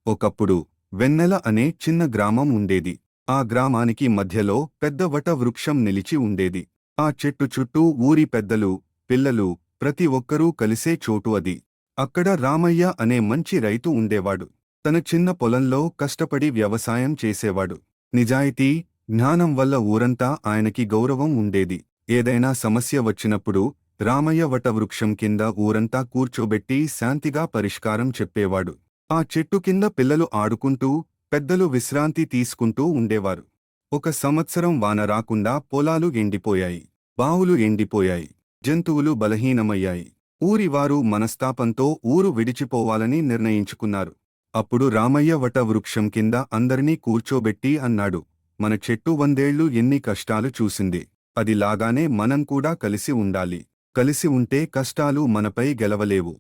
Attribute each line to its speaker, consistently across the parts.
Speaker 1: ఒకప్పుడు వెన్నెల అనే చిన్న గ్రామం ఉండేది. ఆ గ్రామానికి మధ్యలో పెద్ద వట వృక్షం నిలిచి ఉండేది. ఆ చెట్టు చుట్టూ ఊరి పెద్దలు, పిల్లలు, ప్రతి ఒక్కరూ కలిసే చోటు అది. అక్కడ రామయ్య అనే మంచి రైతు ఉండేవాడు. తన చిన్న పొలంలో కష్టపడి వ్యవసాయం చేసేవాడు. నిజాయితీ, జ్ఞానం వల్ల ఊరంతా ఆయనకి గౌరవం ఉండేది. ఏదైనా సమస్య వచ్చినప్పుడు రామయ్య వటవృక్షం కింద ఊరంతా కూర్చోబెట్టి శాంతిగా పరిష్కారం చెప్పేవాడు. ఆ చెట్టు కింద పిల్లలు ఆడుకుంటూ, పెద్దలు విశ్రాంతి తీసుకుంటూ ఉండేవారు. ఒక సంవత్సరం వాన రాకుండా పొలాలు ఎండిపోయాయి. బావులు ఎండిపోయాయి. జంతువులు బలహీనమయ్యాయి. ఊరివారు మనస్తాపంతో ఊరు విడిచిపోవాలని నిర్ణయించుకున్నారు. అప్పుడు రామయ్య వట వృక్షం కింద అందరినీ కూర్చోబెట్టి అన్నాడు, మన చెట్టు 100 ఏళ్లు ఎన్ని కష్టాలు చూసింది. అది లాగానే మనం కూడా కలిసి ఉండాలి. కలిసి ఉంటే కష్టాలు మనపై గెలవలేవు.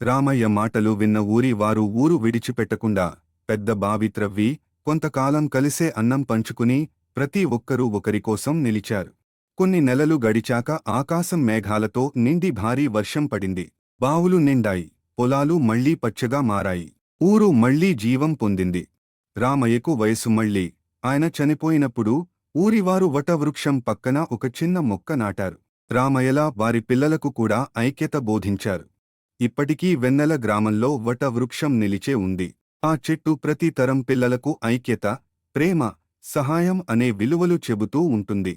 Speaker 1: రామయ్య మాటలు విన్న ఊరి వారు ఊరు విడిచిపెట్టకుండా పెద్ద బావి త్రవ్వి, కొంతకాలం కలిసే అన్నం పంచుకుని, ప్రతి ఒక్కరూ ఒకరికోసం నిలిచారు. కొన్ని నెలలు గడిచాక ఆకాశం మేఘాలతో నిండి భారీ వర్షం పడింది. బావులు నిండాయి. పొలాలు మళ్లీ పచ్చగా మారాయి. ఊరు మళ్లీ జీవం పొందింది. రామయ్యకు వయసు మళ్లీ. ఆయన చనిపోయినప్పుడు ఊరివారు వటవృక్షం పక్కన ఒక చిన్న మొక్క నాటారు. రామయ్యలా వారి పిల్లలకు కూడా ఐక్యత బోధించారు. ఇప్పటికీ వెన్నెల గ్రామంలో వటవృక్షం నిలిచే ఉంది. ఆ చెట్టు ప్రతి తరం పిల్లలకు ఐక్యత, ప్రేమ, సహాయం అనే విలువలు చెబుతూ ఉంటుంది.